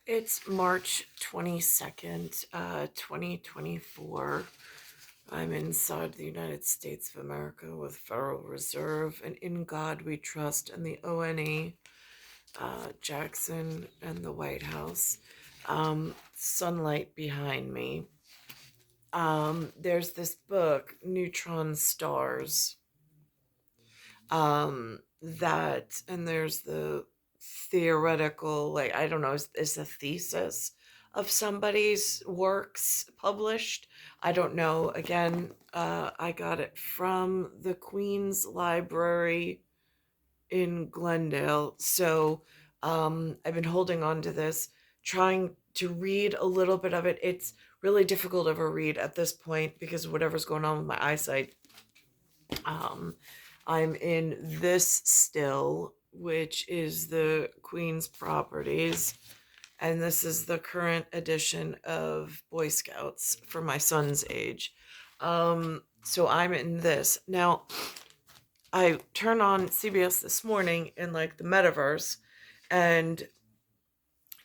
It's March 22nd, 2024. I'm inside the United States of America with Federal Reserve and In God We Trust and the ONE, Jackson and the White House. Sunlight behind me. There's this book, Neutron Stars, and there's the theoretical, like, I don't know, is a thesis of somebody's works published. I don't know. Again, I got it from the Queen's Library in Glendale. So I've been holding on to this, trying to read a little bit of it. It's really difficult to ever read at this point because of whatever's going on with my eyesight. um, I'm in this still, which is the Queen's Properties, and this is the current edition of Boy Scouts for my son's age. So I'm in this. Now, I turn on CBS this morning in like the metaverse and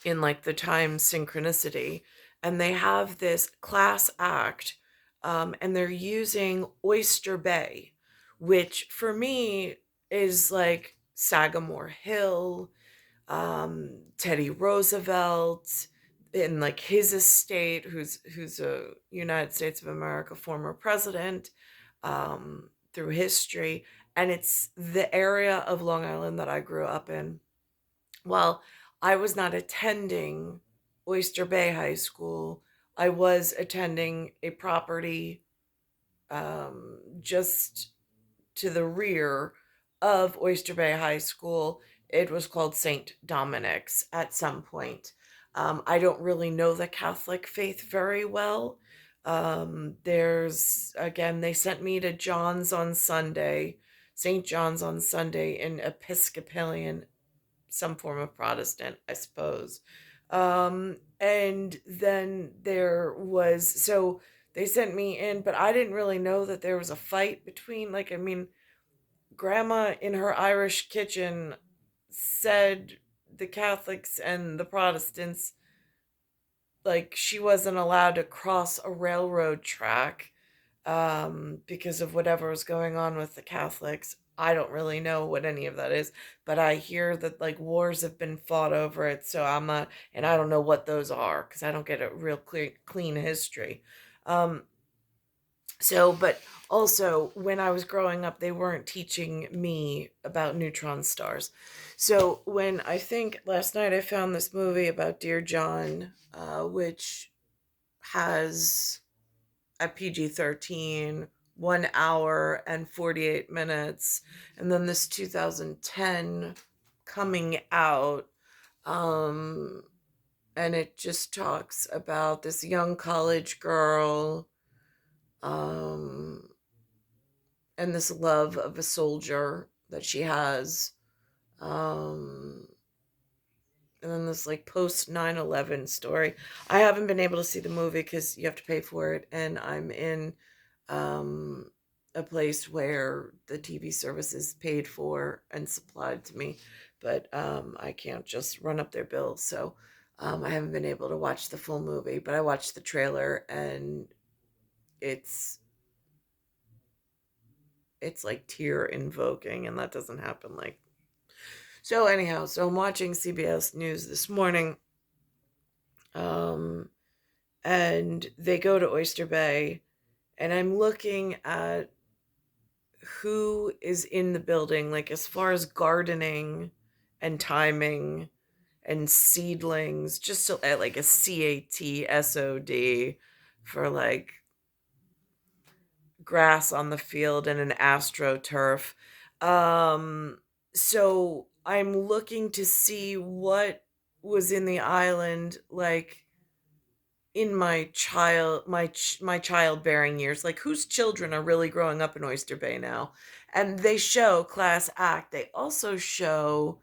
in like the time synchronicity, and they have this class act, and they're using Oyster Bay, which for me is like Sagamore Hill, Teddy Roosevelt in like his estate, who's a United States of America former president, through history, and it's the area of Long Island that I grew up in. Well, I was not attending Oyster Bay High School. I was attending a property just to the rear of Oyster Bay High School. It was called St. Dominic's at some point. I don't really know the Catholic faith very well. Again, they sent me to John's on Sunday, St. John's on Sunday in Episcopalian, some form of Protestant, I suppose. And then so they sent me in, but I didn't really know that there was a fight between, like, I mean, Grandma in her Irish kitchen said the Catholics and the Protestants, like, she wasn't allowed to cross a railroad track because of whatever was going on with the Catholics. I don't really know what any of that is, but I hear that like wars have been fought over it. So I'm not, and I don't know what those are because I don't get a real clean history. Um, but also when I was growing up, they weren't teaching me about neutron stars. So when I think last night I found this movie about Dear John, which has a PG-13, 1 hour and 48 minutes, and then this 2010 coming out, um, and it just talks about this young college girl, um, and this love of a soldier that she has, um, and then this like post 9/11 story. I haven't been able to see the movie because you have to pay for it, and I'm in um, a place where the TV service is paid for and supplied to me, but I can't just run up their bill. So I haven't been able to watch the full movie, but I watched the trailer, and it's it's like tear invoking, and that doesn't happen like. So anyhow, so I'm watching CBS News this morning, um, and they go to Oyster Bay, and I'm looking at who is in the building, like as far as gardening and timing and seedlings, just so at like a CATSOD for like grass on the field and an astroturf. Um, so I'm looking to see what was in the island, like in my childbearing years, like whose children are really growing up in Oyster Bay now. And they show class act. They also show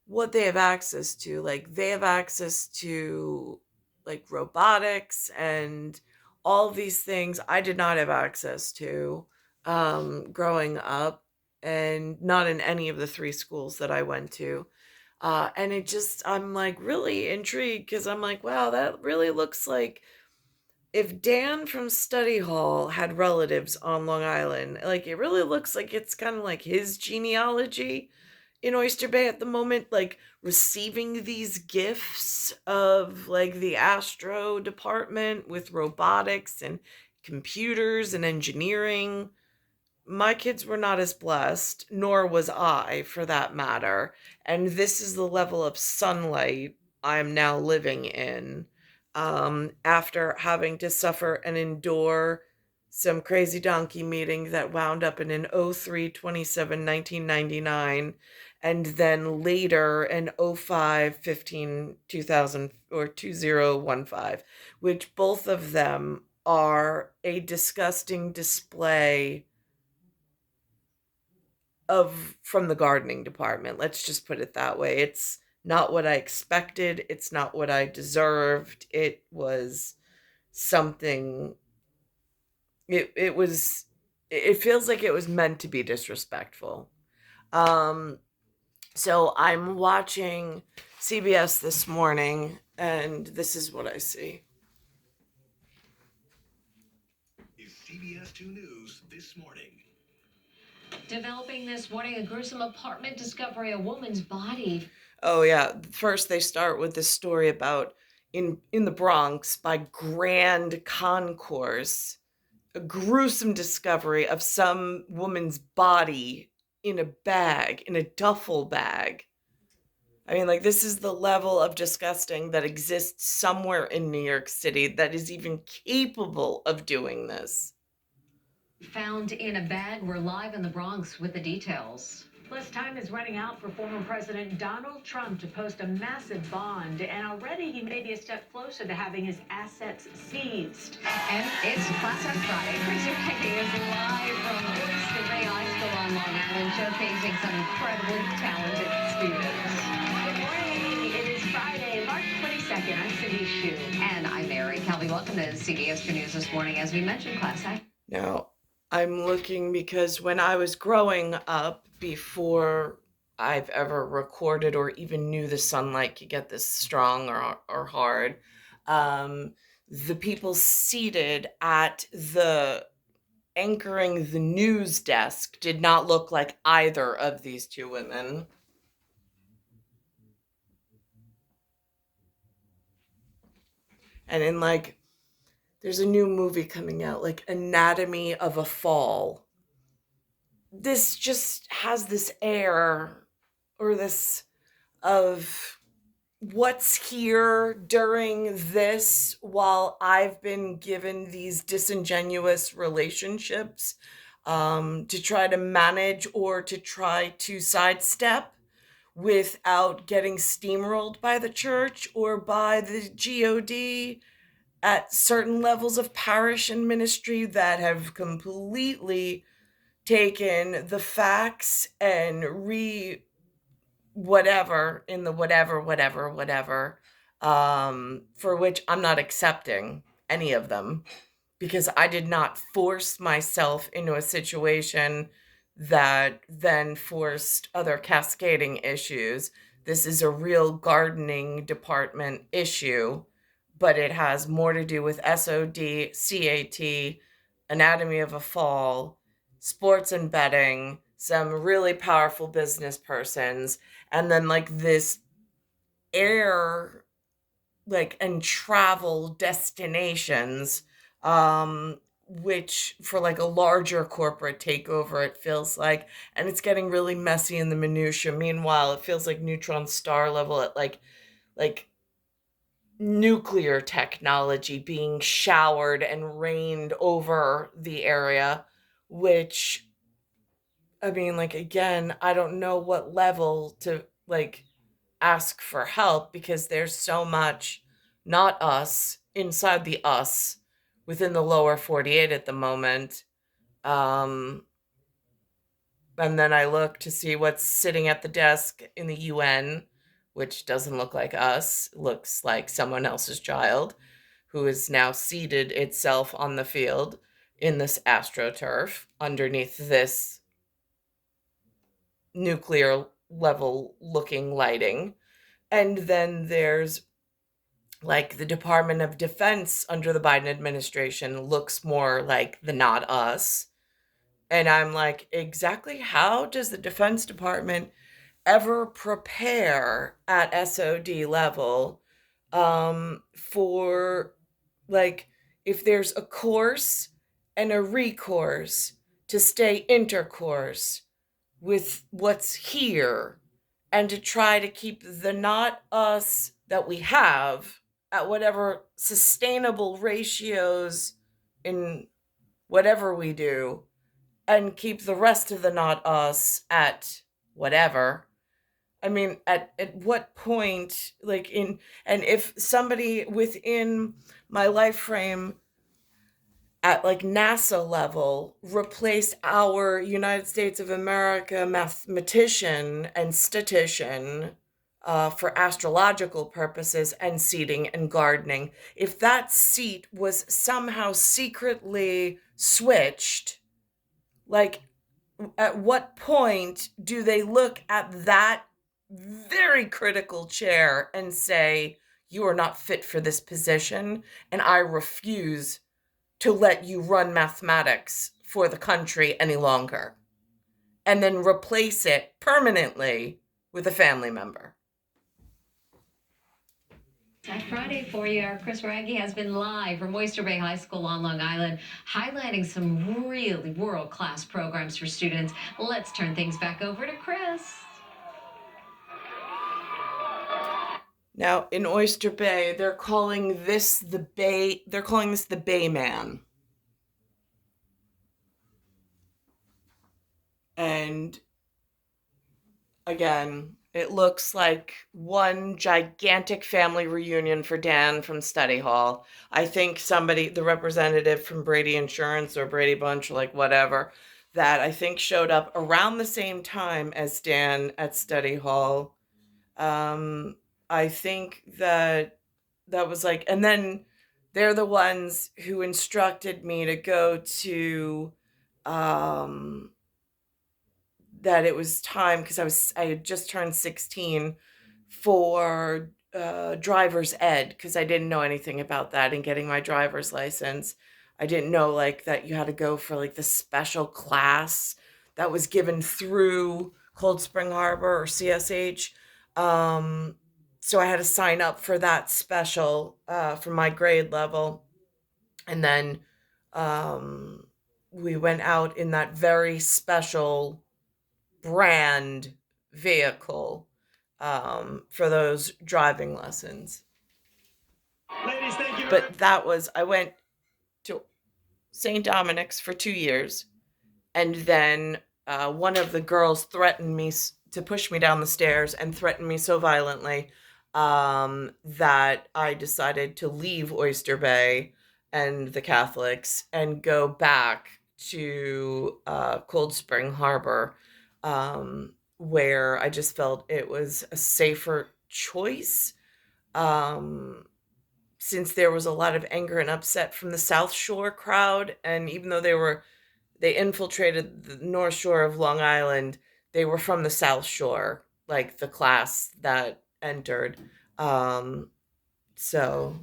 what they have access to. Like they have access to like robotics and all these things I did not have access to growing up, and not in any of the three schools that I went to. And I'm like really intrigued because I'm like, wow, that really looks like if Dan from Study Hall had relatives on Long Island, like it really looks like it's kind of like his genealogy in Oyster Bay at the moment, like receiving these gifts of like the astro department with robotics and computers and engineering. My kids were not as blessed, nor was I for that matter. And this is the level of sunlight I am now living in, after having to suffer and endure some crazy donkey meeting that wound up in an 03/27/1999, and then later an 05/15/2000 or 2015, which both of them are a disgusting display of from the gardening department. Let's just put it that way. It's not what I expected. It's not what I deserved. It was something it was it feels like it was meant to be disrespectful. Um so I'm watching CBS this morning and this is what I see. CBS 2 News this morning. Developing this morning, a gruesome apartment discovery, a woman's body. Oh yeah, first they start with this story about in the Bronx by Grand Concourse, a gruesome discovery of some woman's body in a bag, in a duffel bag. I mean, like, this is the level of disgusting that exists somewhere in New York City that is even capable of doing this. Found in a bag. We're live in the Bronx with the details. Plus, time is running out for former President Donald Trump to post a massive bond, and already he may be a step closer to having his assets seized. And it's Class F Friday. Chris Wragge is live from Oyster Bay High School on Long Island, showcasing some incredibly talented students. Good morning. It is Friday, March 22nd. I'm Cindy Hsu. And I'm Mary Kelly. Welcome to CBS 2 News this morning. As we mentioned, Class F. Now, I'm looking because when I was growing up, before I've ever recorded or even knew the sunlight could get this strong or hard, the people seated at the anchoring the news desk did not look like either of these two women. And in like, there's a new movie coming out, like Anatomy of a Fall. This just has this air or this of what's here during this while I've been given these disingenuous relationships, to try to manage or to try to sidestep without getting steamrolled by the church or by the God at certain levels of parish and ministry that have completely taken the facts and whatever in the whatever, for which I'm not accepting any of them because I did not force myself into a situation that then forced other cascading issues. This is a real gardening department issue, but it has more to do with SOD, CAT, Anatomy of a Fall, sports and betting, some really powerful business persons, and then like this air like and travel destinations, which for like a larger corporate takeover it feels like, and it's getting really messy in the minutia. Meanwhile, it feels like neutron star level at like nuclear technology being showered and rained over the area, which I mean, like, again, I don't know what level to like ask for help because there's so much not us inside the us within the lower 48 at the moment. Um, and then I look to see what's sitting at the desk in the UN, which doesn't look like us, looks like someone else's child who is now seated itself on the field in this astroturf underneath this nuclear level looking lighting. And then there's like the Department of Defense under the Biden administration looks more like the Not Us. And I'm like, exactly how does the Defense Department ever prepare at SOD level for, like, if there's a course and a recourse to stay intercourse with what's here and to try to keep the Not Us that we have at whatever sustainable ratios in whatever we do, and keep the rest of the Not Us at whatever. I mean, at what point, like, and if somebody within my life frame at like NASA level replaced our United States of America mathematician and statistician for astrological purposes and seeding and gardening, if that seat was somehow secretly switched, like, at what point do they look at that very critical chair and say, you are not fit for this position, and I refuse to let you run mathematics for the country any longer, and then replace it permanently with a family member? That Friday for you, our Chris Wragge has been live from Oyster Bay High School on Long Island, highlighting some really world-class programs for students. Let's turn things back over to Chris. Now, in Oyster Bay, they're calling this the Bayman. And again, it looks like one gigantic family reunion for Dan from study hall. I think somebody, the representative from Brady Insurance or Brady Bunch, like whatever, that I think showed up around the same time as Dan at study hall. I think that was like, and then they're the ones who instructed me to go to, that it was time, because I had just turned 16, for driver's ed, because I didn't know anything about that and getting my driver's license. I didn't know like that you had to go for like the special class that was given through Cold Spring Harbor or CSH. So I had to sign up for that special for my grade level. And then we went out in that very special brand vehicle for those driving lessons. Ladies, thank you. But I went to St. Dominic's for 2 years, and then one of the girls threatened me to push me down the stairs and threatened me so violently that I decided to leave Oyster Bay and the Catholics and go back to Cold Spring Harbor, where I just felt it was a safer choice, since there was a lot of anger and upset from the South Shore crowd. And even though they infiltrated the North Shore of Long Island, they were from the South Shore, like the class that entered. So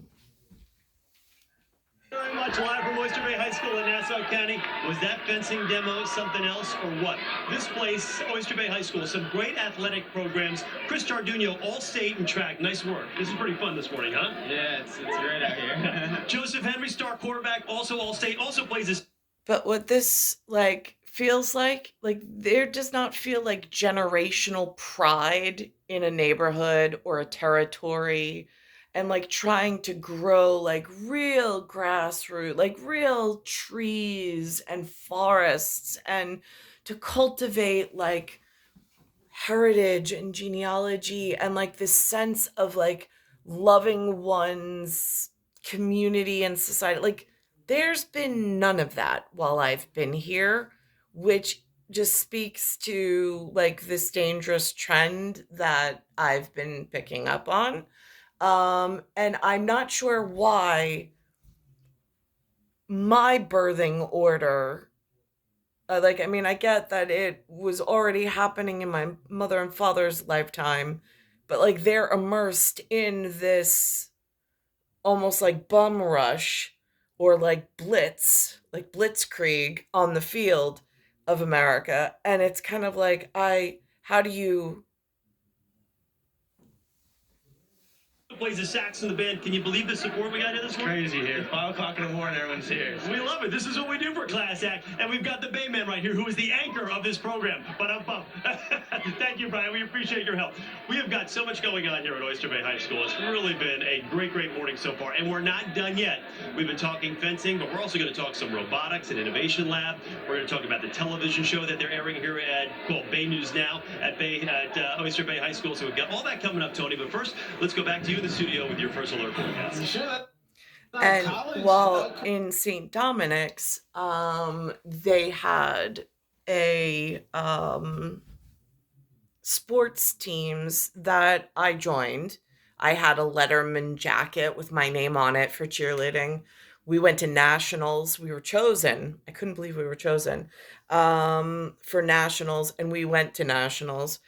Very much live from Oyster Bay High School in Nassau County. Was that fencing demo something else or what? This place, Oyster Bay High School, some great athletic programs. Chris Tarduno, all-state in track. Nice work. This is pretty fun this morning, huh? Yeah, it's great out here. Joseph Henry, star quarterback, also all-state, also plays this. but what this like feels like there does not feel like generational pride in a neighborhood or a territory, and like trying to grow like real grassroots, like real trees and forests, and to cultivate like heritage and genealogy and like this sense of like loving one's community and society. Like, there's been none of that while I've been here, which just speaks to like this dangerous trend that I've been picking up on. And I'm not sure why my birthing order Like, I mean, I get that it was already happening in my mother and father's lifetime, but like they're immersed in this almost like bum rush or like blitz, like blitzkrieg on the field of America. And it's kind of like, how do you, Plays the sax in the band. Can you believe the support we got here this morning? Crazy here. 5 o'clock in the morning, everyone's here. We love it. This is what we do for Class Act. And we've got the Bayman right here, who is the anchor of this program. But thank you, Brian. We appreciate your help. We have got so much going on here at Oyster Bay High School. It's really been a great, great morning so far. And we're not done yet. We've been talking fencing, but we're also going to talk some robotics and innovation lab. We're going to talk about the television show that they're airing here called Bay News Now at Oyster Bay High School. So we've got all that coming up, Tony. But first, let's go back to you in the studio with your first alert forecast. and while in St. Dominic's, they had a sports teams that I joined. I had a Letterman jacket with my name on it for cheerleading. We went to nationals. We were chosen. I couldn't believe we were chosen for nationals, and we went to nationals.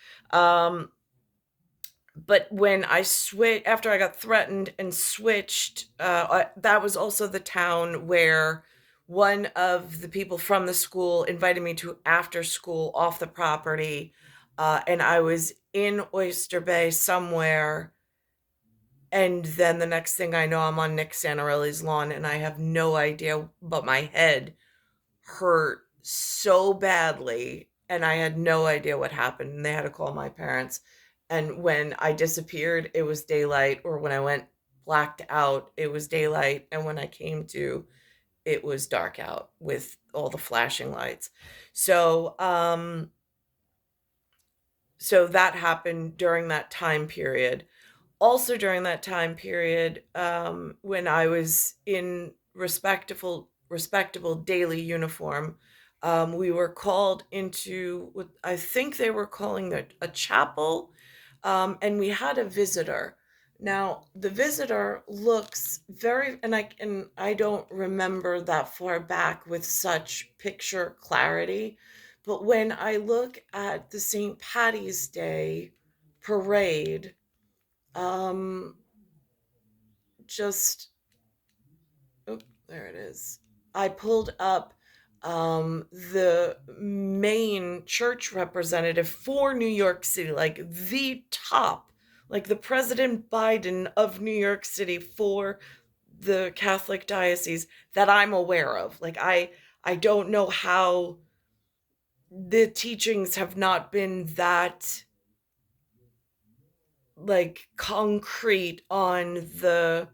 But when I switched, after I got threatened and switched, that was also the town where one of the people from the school invited me to after school off the property. And I was in Oyster Bay somewhere. And then the next thing I know, I'm on Nick Santarelli's lawn and I have no idea, but my head hurt so badly. And I had no idea what happened. And they had to call my parents. And when I disappeared, it was daylight, or when I went blacked out, it was daylight. And when I came to, it was dark out with all the flashing lights. So, so that happened during that time period. Also during that time period, when I was in respectable daily uniform, we were called into what I think they were calling a chapel. And we had a visitor. Now, the visitor looks very, and I don't remember that far back with such picture clarity, but when I look at the St. Patty's Day parade, just, oh, there it is. I pulled up the main church representative for New York City, like the top, like the President Biden of New York City for the Catholic diocese that I'm aware of. Like I don't know how the teachings have not been that like concrete on the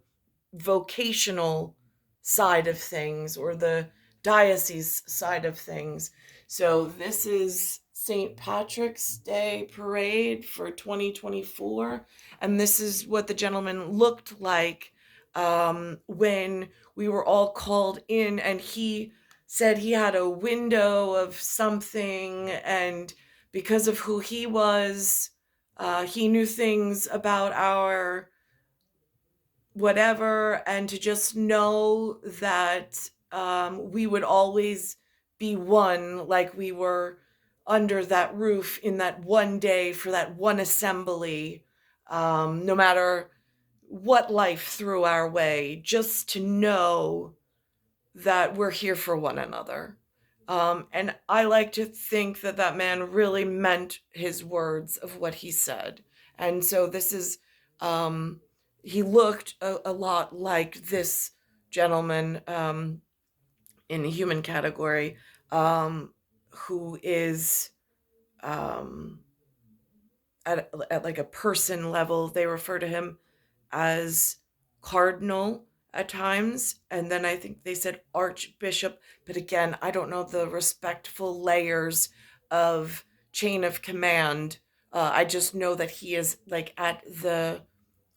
vocational side of things or the diocese side of things. So this is St. Patrick's Day parade for 2024, and this is what the gentleman looked like when we were all called in, and he said he had a window of something, and because of who he was, he knew things about our whatever, and to just know that we would always be one, like we were under that roof in that one day for that one assembly, no matter what life threw our way, just to know that we're here for one another. And I like to think that that man really meant his words of what he said. And so this is, he looked a lot like this gentleman in the human category, who is at like a person level. They refer to him as cardinal at times, and then I think they said archbishop, but again, I don't know the respectful layers of chain of command. I just know that he is like at the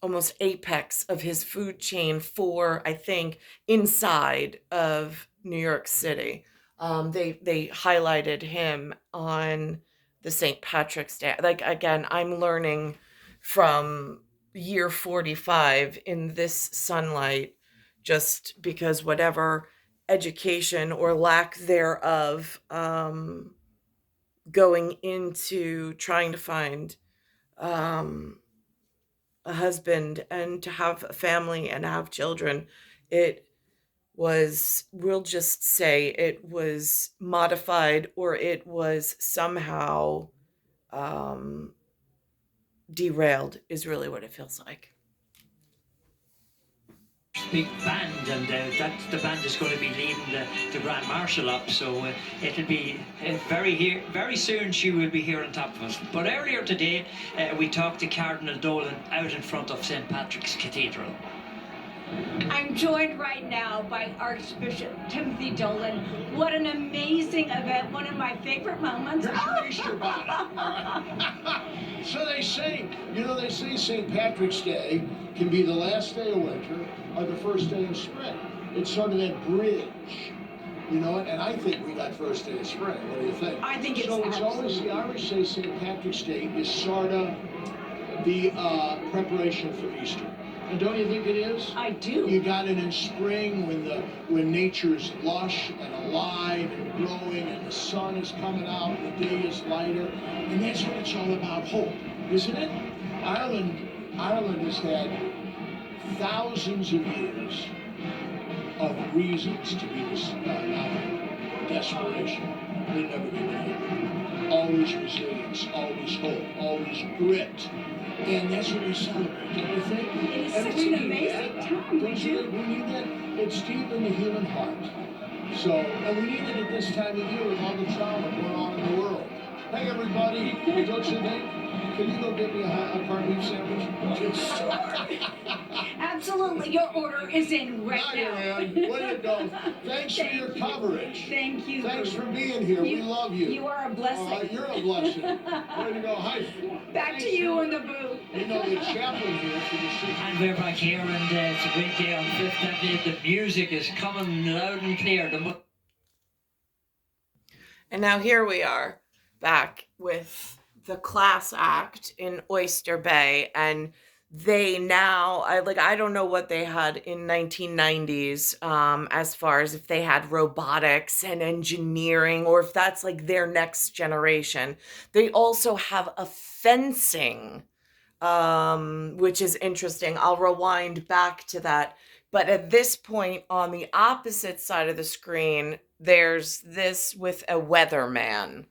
almost apex of his food chain for, I think, inside of New York City. They highlighted him on the St. Patrick's Day. Like, again, I'm learning from year 45 in this sunlight, just because whatever education or lack thereof, going into trying to find a husband and to have a family and have children. It was, we'll just say, it was modified, or it was somehow um, derailed, is really what it feels like. Big band, and the band is going to be leading the Grand Marshal up, so it'll be very soon she will be here on top of us. But earlier today we talked to Cardinal Dolan out in front of St. Patrick's Cathedral. I'm joined right now by Archbishop Timothy Dolan. What an amazing event, one of my favorite moments. Here's your Easter bonnet. So they say St. Patrick's Day can be the last day of winter or the first day of spring. It's sort of that bridge, and I think we got first day of spring. What do you think? I think it's always, the Irish say St. Patrick's Day is sort of the preparation for Easter. And don't you think it is? I do. You got it in spring when nature's lush and alive and growing and the sun is coming out and the day is lighter. And that's what it's all about, hope, isn't it? Ireland has had thousands of years of reasons to be not desperation. They never give up. Always resilience, always hope, always grit. And that's what we celebrate, don't you think? It is such an amazing time. We need that. It's deep in the human heart. So, and we need it at this time of year with all the trauma going on in the world. Hey, everybody, don't you think? Can you go get me a corned beef sandwich? Sure. Absolutely. Your order is in right now. Man. Way to go. Thanks for your coverage. Thank you. Thanks for being here. We love you. You are a blessing. You're a blessing. Way to go. Hi. Back to you in the booth. The chaplain here for the city. And we're back here, and it's a great day on Fifth Avenue. The music is coming loud and clear. And now here we are back with the class act in Oyster Bay, and they now, I don't know what they had in 1990s as far as if they had robotics and engineering, or if that's like their next generation. They also have a fencing, which is interesting. I'll rewind back to that. But at this point, on the opposite side of the screen, there's this with a weatherman.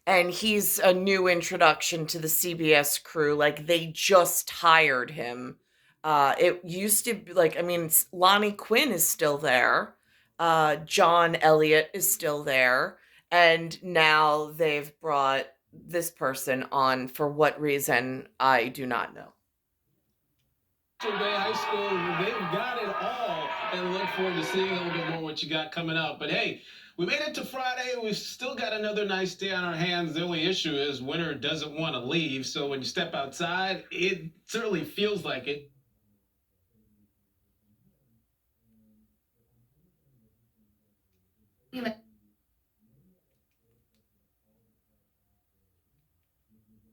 And he's a new introduction to the CBS crew. Like, they just hired him. It used to be, Lonnie Quinn is still there. John Elliott is still there. And now they've brought this person on. For what reason, I do not know. Oyster Bay High School, they've got it all, and look forward to seeing a little bit more what you got coming up. But hey, we made it to Friday. We've still got another nice day on our hands. The only issue is winter doesn't want to leave. So when you step outside, it certainly feels like it.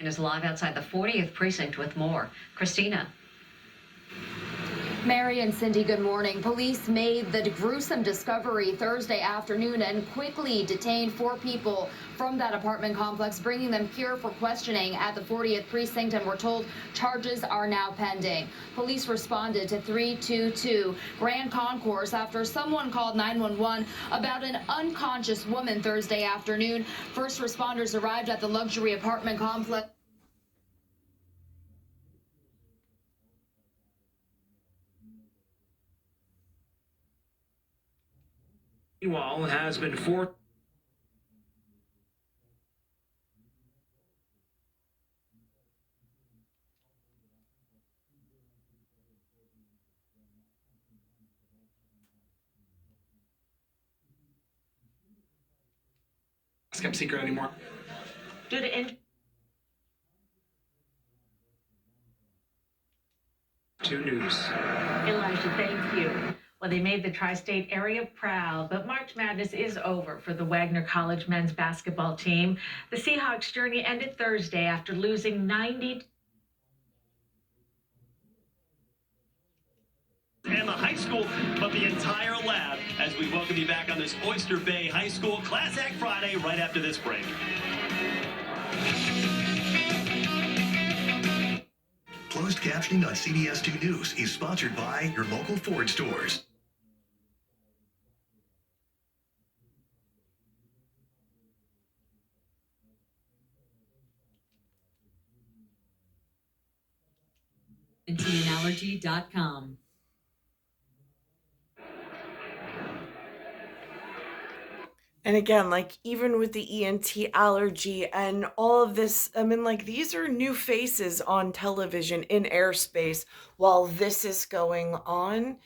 Is live outside the 40th precinct with more. Christina. Mary and Cindy, good morning. Police made the gruesome discovery Thursday afternoon and quickly detained 4 people from that apartment complex, bringing them here for questioning at the 40th precinct, and we're told charges are now pending. Police responded to 322 Grand Concourse after someone called 911 about an unconscious woman Thursday afternoon. First responders arrived at the luxury apartment complex. Meanwhile, has been forced. Kept secret anymore. Due to 2 News. Elijah, thank you. Well, they made the tri-state area proud, but March Madness is over for the Wagner College men's basketball team. The Seahawks' journey ended Thursday after losing 90. And the high school, but the entire lab, as we welcome you back on this Oyster Bay High School Class Act Friday right after this break. Closed captioning on CBS 2 News is sponsored by your local Ford stores. ENTandallergy.com. And again, like, even with the ENT allergy and all of this, I mean, like, these are new faces on television in airspace while this is going on.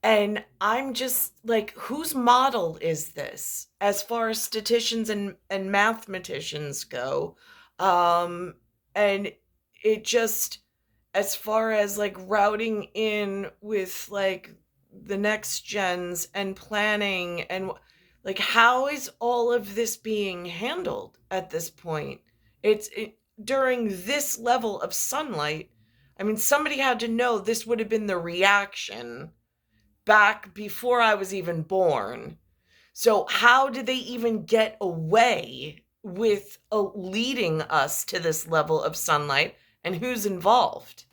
And I'm just like, whose model is this as far as statisticians and mathematicians go? And it just, as far as like routing in with like the next gens and planning and like, how is all of this being handled at this point? During this level of sunlight. I mean, somebody had to know this would have been the reaction back before I was even born. So how did they even get away with leading us to this level of sunlight, and who's involved?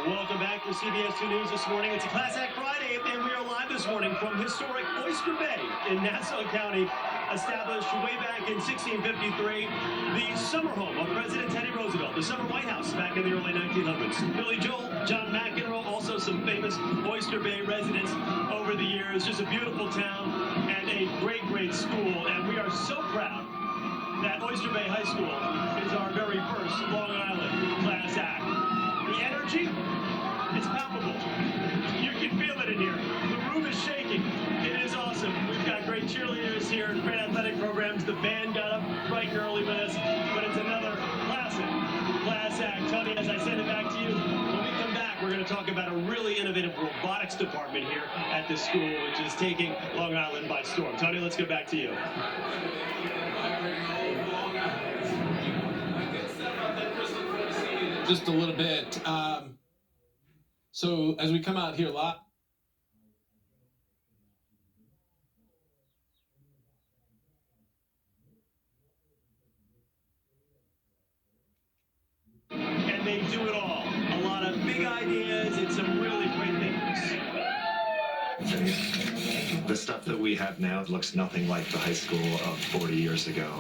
Welcome back to CBS 2 News this morning. It's a Class Act Friday, and we are live this morning from historic Oyster Bay in Nassau County, established way back in 1653, the summer home of President Teddy Roosevelt, the summer White House back in the early 1900s. Billy Joel, John McEnroe, also some famous Oyster Bay residents over the years. Just a beautiful town and a great, great school, and we are so proud that Oyster Bay High School is our very first Long Island Class Act. The energy, it's palpable. You can feel it in here. The room is shaking. It is awesome. We've got great cheerleaders here, great athletic programs. The band got up bright and early with us, but it's another classic Class Act. Tony, as I send it back to you, when we come back, we're going to talk about a really innovative robotics department here at the school, which is taking Long Island by storm. Tony, let's get back to you. Just a little bit. So as we come out here live. And they do it all. A lot of big ideas and some really great thinkers. The stuff that we have now looks nothing like the high school of 40 years ago.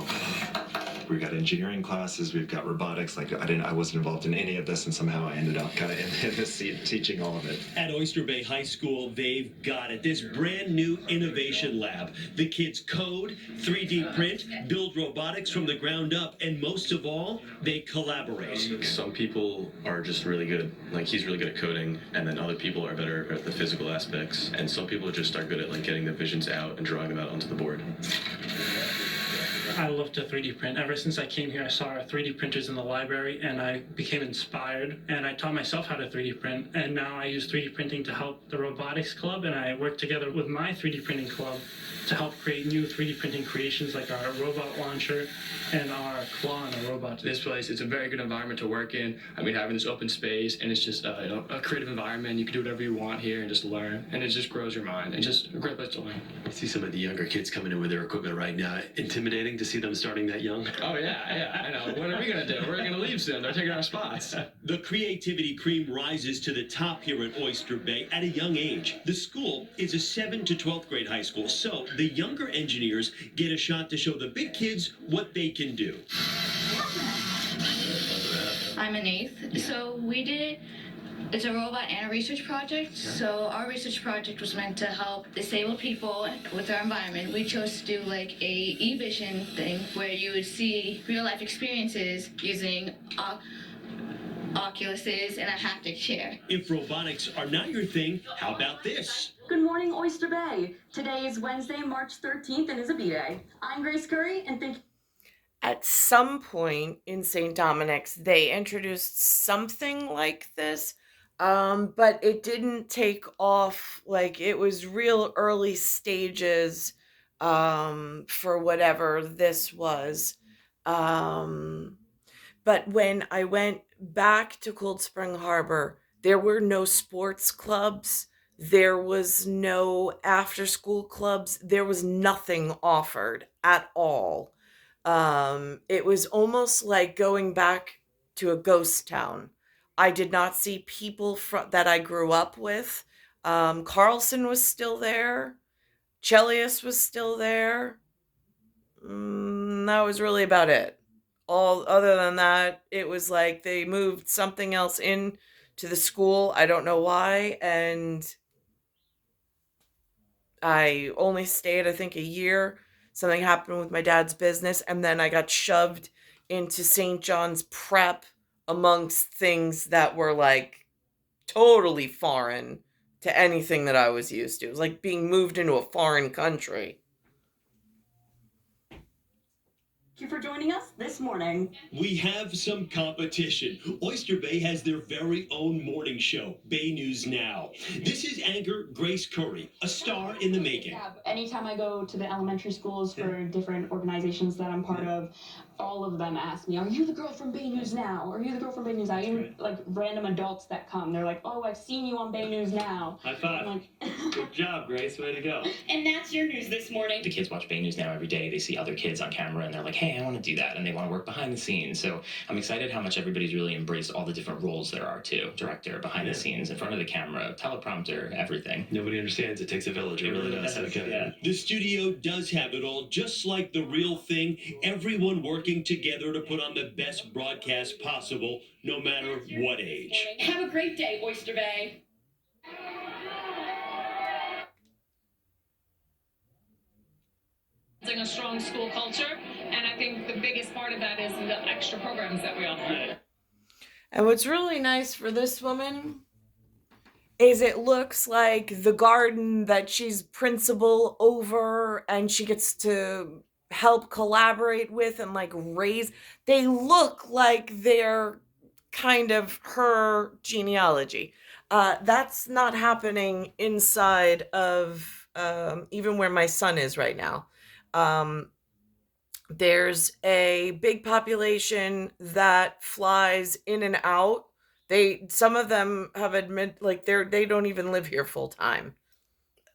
We've got engineering classes, we've got robotics. Like I wasn't involved in any of this, and somehow I ended up kind of in this seat teaching all of it. At Oyster Bay High School, they've got it. This brand new innovation lab. The kids code, 3D print, build robotics from the ground up, and most of all, they collaborate. Some people are just really good. Like he's really good at coding, and then other people are better at the physical aspects, and some people just are good at like getting the visions out and drawing them out onto the board. I love to 3D print. Ever since I came here, I saw our 3D printers in the library, and I became inspired, and I taught myself how to 3D print, and now I use 3D printing to help the robotics club, and I work together with my 3D printing club to help create new 3D printing creations like our robot launcher and our claw on a robot. This place, it's a very good environment to work in. I mean, having this open space, and it's just a creative environment. You can do whatever you want here and just learn, and it just grows your mind. It's just a great place to learn. I see some of the younger kids coming in with their equipment right now. Intimidating to see them starting that young. Oh, yeah, I know. What are we going to do? We're going to leave soon. They're taking our spots. The creativity cream rises to the top here at Oyster Bay at a young age. The school is a 7th to 12th grade high school, so the younger engineers get a shot to show the big kids what they can do. I'm an 8th, so we did it's a robot and a research project. So our research project was meant to help disabled people with their environment. We chose to do like a e-vision thing where you would see real life experiences using Oculuses and a haptic chair. If robotics are not your thing, how about this? Good morning, Oyster Bay. Today is Wednesday, March 13th, and is a B-Day. I'm Grace Curry, and thank you. At some point in St. Dominic's, they introduced something like this, but it didn't take off. Like, it was real early stages for whatever this was. But when I went back to Cold Spring Harbor, there were no sports clubs. There was no after school clubs. There was nothing offered at all. It was almost like going back to a ghost town. I did not see people that I grew up with. Carlson was still there. Chelius was still there. That was really about it. All other than that, it was like they moved something else in to the school. I don't know why, and I only stayed, I think, a year. Something happened with my dad's business, and then I got shoved into St. John's Prep amongst things that were like totally foreign to anything that I was used to. It was like being moved into a foreign country. Thank you for joining us this morning. We have some competition. Oyster Bay has their very own morning show, Bay News Now. This is anchor Grace Curry, a star in the making. Anytime I go to the elementary schools for different organizations that I'm part of, all of them ask me, are you the girl from Bay News Now? Are you the girl from Bay News Now? Even like random adults that come, they're like, oh, I've seen you on Bay News Now. High five. I'm like, Good job, Grace. Way to go. and that's your news this morning. The kids watch Bay News Now every day. They see other kids on camera and they're like, hey, I want to do that. And they want to work behind the scenes. So I'm excited how much everybody's really embraced all the different roles there are too. Director, behind the scenes, in front of the camera, teleprompter, everything. Nobody understands. It takes a village. It really does. Yeah. The studio does have it all, just like the real thing. Everyone working together to put on the best broadcast possible, no matter what age. Have a great day, Oyster Bay. A strong school culture, and I think the biggest part of that is the extra programs that we offer. And what's really nice for this woman is it looks like the garden that she's principal over and she gets to help collaborate with and like raise, they look like they're kind of her genealogy. That's not happening inside of even where my son is right now. There's a big population that flies in and out. Some of them have like they don't even live here full time.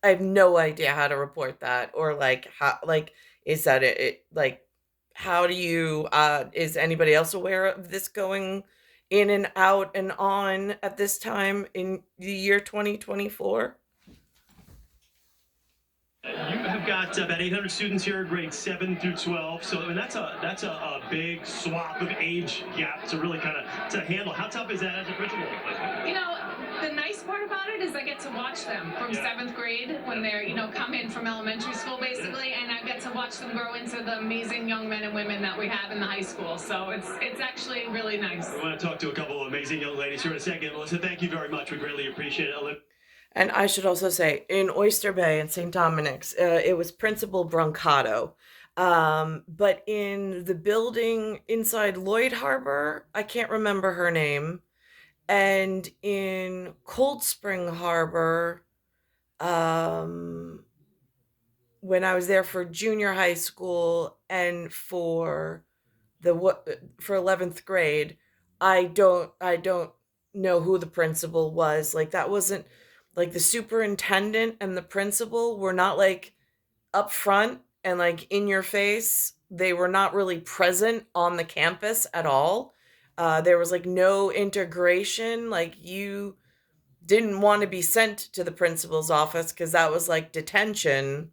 I have no idea how to report that, or like how, like, is that it like, how do you is anybody else aware of this going in and out and on at this time in the year 2024? You have got about 800 students here, grades 7 through 12. So I mean, that's a big swath of age gap to really kind of to handle. How tough is that as a principal? You know, the nice part about it is I get to watch them from 7th grade when they're, come in from elementary school basically, and I get to watch them grow into the amazing young men and women that we have in the high school. So it's actually really nice. We want to talk to a couple of amazing young ladies here in a second. Melissa, thank you very much. We greatly appreciate it. And I should also say, in Oyster Bay and St. Dominic's, it was Principal Brancato. But in the building inside Lloyd Harbor, I can't remember her name. And in Cold Spring Harbor, when I was there for junior high school and for 11th grade, I don't know who the principal was. Like, that wasn't like the superintendent and the principal were not like up front and like in your face. They were not really present on the campus at all. There was like no integration. Like, you didn't want to be sent to the principal's office because that was like detention.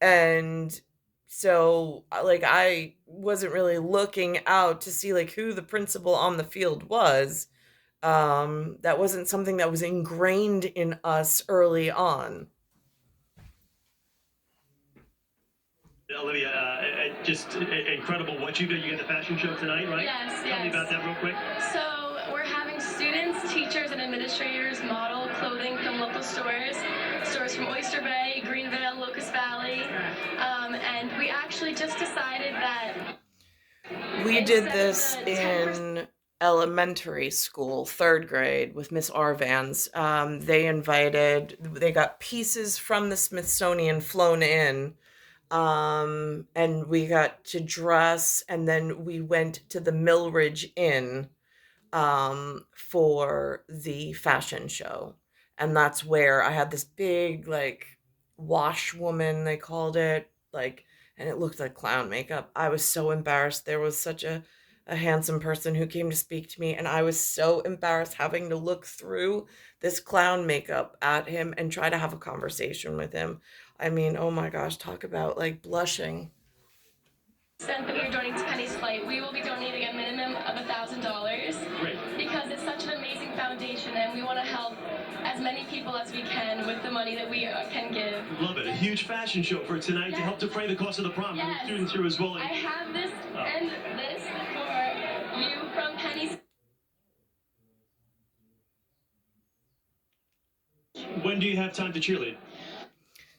And so like I wasn't really looking out to see like who the principal on the field was. That wasn't something that was ingrained in us early on. Olivia, just incredible what you do. You got the fashion show tonight, right? Yes, Tell me about that real quick. So we're having students, teachers, and administrators model clothing from local stores from Oyster Bay, Greenville, Locust Valley, and we actually just decided that we did this in elementary school, 3rd grade, with Miss Arvans. They got pieces from the Smithsonian flown in And we got to dress, and then we went to the Millridge Inn for the fashion show. And that's where I had this big, like, washwoman, they called it, like, and it looked like clown makeup. I was so embarrassed. There was such a handsome person who came to speak to me, and I was so embarrassed having to look through this clown makeup at him and try to have a conversation with him. I mean, oh my gosh, talk about like blushing. Extent that we are donating to Penny's Flight, we will be donating a minimum of $1,000. Great. Because it's such an amazing foundation, and we want to help as many people as we can with the money that we can give. Love it. A huge fashion show for tonight to help defray the cost of the prom for the students here as well. I have this and this for you from Penny's. When do you have time to cheerlead?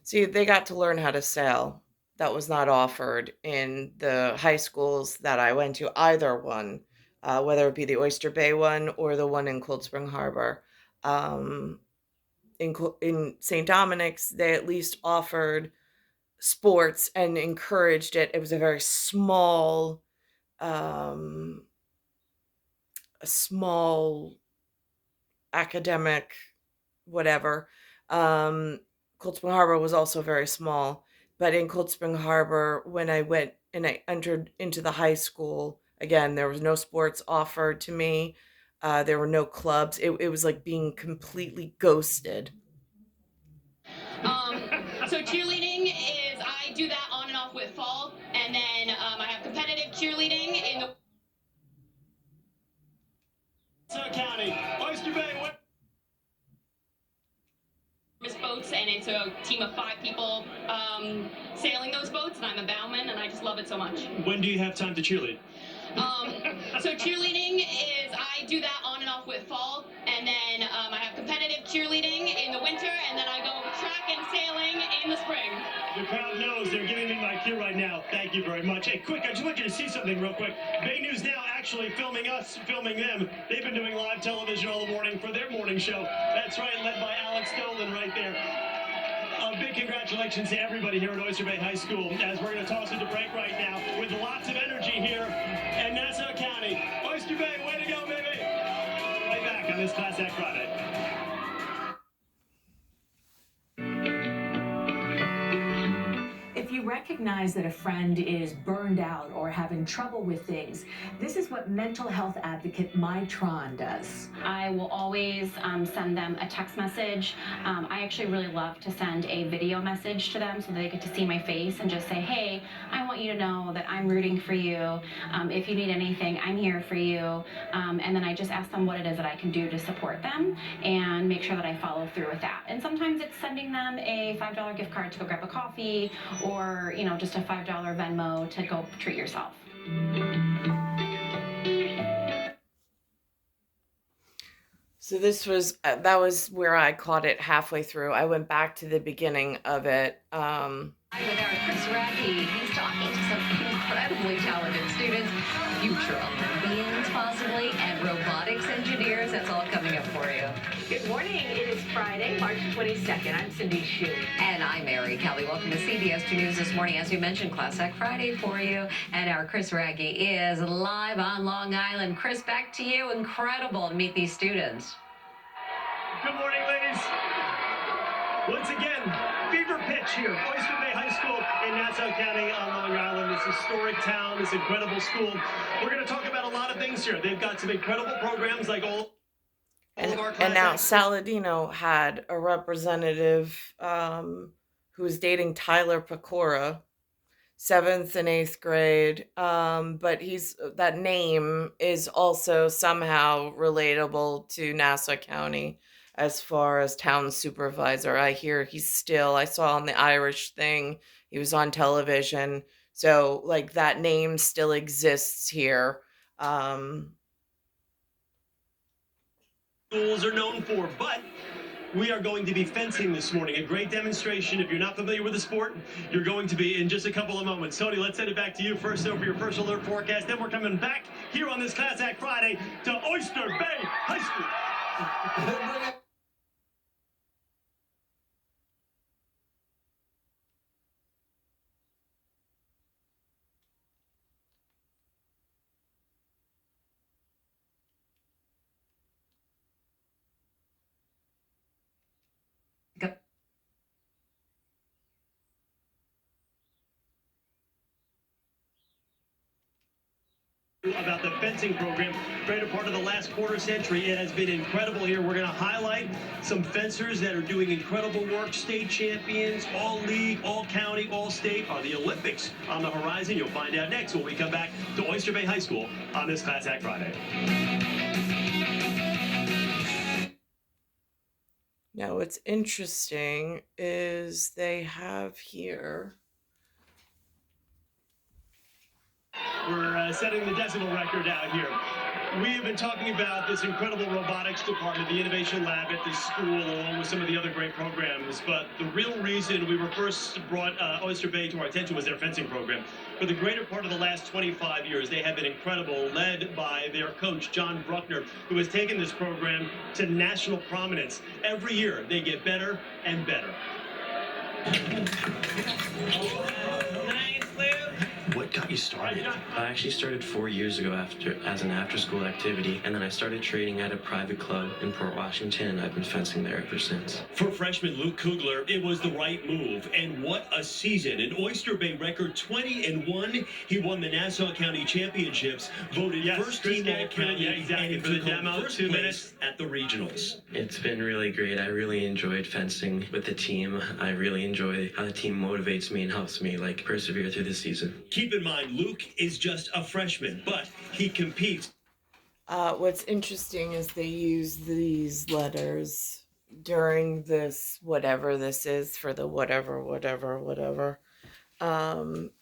See, they got to learn how to sail. That was not offered in the high schools that I went to, either one, whether it be the Oyster Bay one or the one in Cold Spring Harbor. In St. Dominic's, they at least offered sports and encouraged it. It was a very small, academic, whatever. Cold Spring Harbor was also very small, but in Cold Spring Harbor, when I went and I entered into the high school, again, there was no sports offered to me. There were no clubs. It was like being completely ghosted. So cheerleading is, I do that on and off with fall, and then I have competitive cheerleading in the County, Oyster Bay. boats, and it's a team of 5 people sailing those boats, and I'm a bowman, and I just love it so much. When do you have time to cheerlead? So cheerleading is, I do that on and off with fall, and then I have competitive cheerleading in the winter, and then I go track and sailing in the spring. The crowd knows they're giving me my cue right now. Thank you very much. Hey, quick, I just want you to see something real quick. Bay News Now actually filming us, filming them. They've been doing live television all the morning for their morning show. That's right, led by Alex Dolan right there. A big congratulations to everybody here at Oyster Bay High School, as we're going to toss into break right now with lots of energy here in Nassau County. Oyster Bay, way to go, baby! Right back on this Class Act Friday. If you recognize that a friend is burned out or having trouble with things, this is what mental health advocate Mytron does. I will always send them a text message. I actually really love to send a video message to them so that they get to see my face and just say, hey, I want you to know that I'm rooting for you. If you need anything, I'm here for you. And then I just ask them what it is that I can do to support them and make sure that I follow through with that. And sometimes it's sending them a $5 gift card to go grab a coffee, or just a $5 Venmo to go treat yourself. So this was that was where I caught it halfway through. I went back to the beginning of it. With our Chris Wragge, he's talking to some incredibly talented students, future Olympians possibly, and robotics engineers. That's all coming up for you. Good morning. It is Friday, March 22nd. I'm Cindy Shu. And I'm Mary Kelly. Welcome to CBS 2 News this morning. As we mentioned, Class Act Friday for you. And our Chris Wragge is live on Long Island. Chris, back to you. Incredible to meet these students. Good morning, ladies. Once again, fever pitch here. Oyster Bay High School in Nassau County on Long Island. This historic town, this incredible school. We're going to talk about a lot of things here. They've got some incredible programs like all of our And now class Saladino had a representative who was dating Tyler Pecora, 7th and 8th grade. But that name is also somehow relatable to Nassau County as far as town supervisor. I hear I saw on the Irish thing, he was on television. So like that name still exists here. schools are known for, but we are going to be fencing this morning. A great demonstration. If you're not familiar with the sport, you're going to be in just a couple of moments. Tony, let's send it back to you first, though, for your first alert forecast. Then we're coming back here on this Class Act Friday to Oyster Bay High School. About the fencing program, greater part of the last quarter century. It has been incredible here. We're going to highlight some fencers that are doing incredible work. State champions, all league, all county, all state. Are the Olympics on the horizon? You'll find out next when we come back to Oyster Bay High School on this Class Act Friday. Now, what's interesting is they have here. We're setting the decibel record out here. We have been talking about this incredible robotics department, the innovation lab at the school, along with some of the other great programs. But the real reason we were first brought Oyster Bay to our attention was their fencing program. For the greater part of the last 25 years, they have been incredible, led by their coach, John Bruckner, who has taken this program to national prominence. Every year, they get better and better. What got you started? I actually started 4 years ago as an after-school activity, and then I started training at a private club in Port Washington, and I've been fencing there ever since. For freshman Luke Kugler, it was the right move, and what a season. An Oyster Bay record 20-1. He won the Nassau County Championships, voted first team all-county, and for the demo, first 2 place minutes at the regionals. It's been really great. I really enjoyed fencing with the team. I really enjoy how the team motivates me and helps me persevere through the season. Keep in mind, Luke is just a freshman, but he competes. What's interesting is they use these letters during this, whatever this is, for the whatever.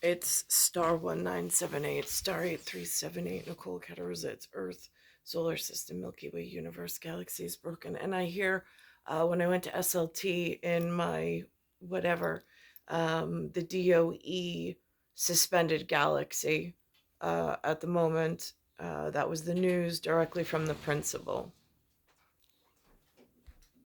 It's star 1978, star 8378, Nicole Cattaruzza, it's Earth, Solar System, Milky Way, Universe, Galaxies, Broken. And I hear when I went to SLT in my whatever, the DOE suspended galaxy at the moment. That was the news directly from the principal.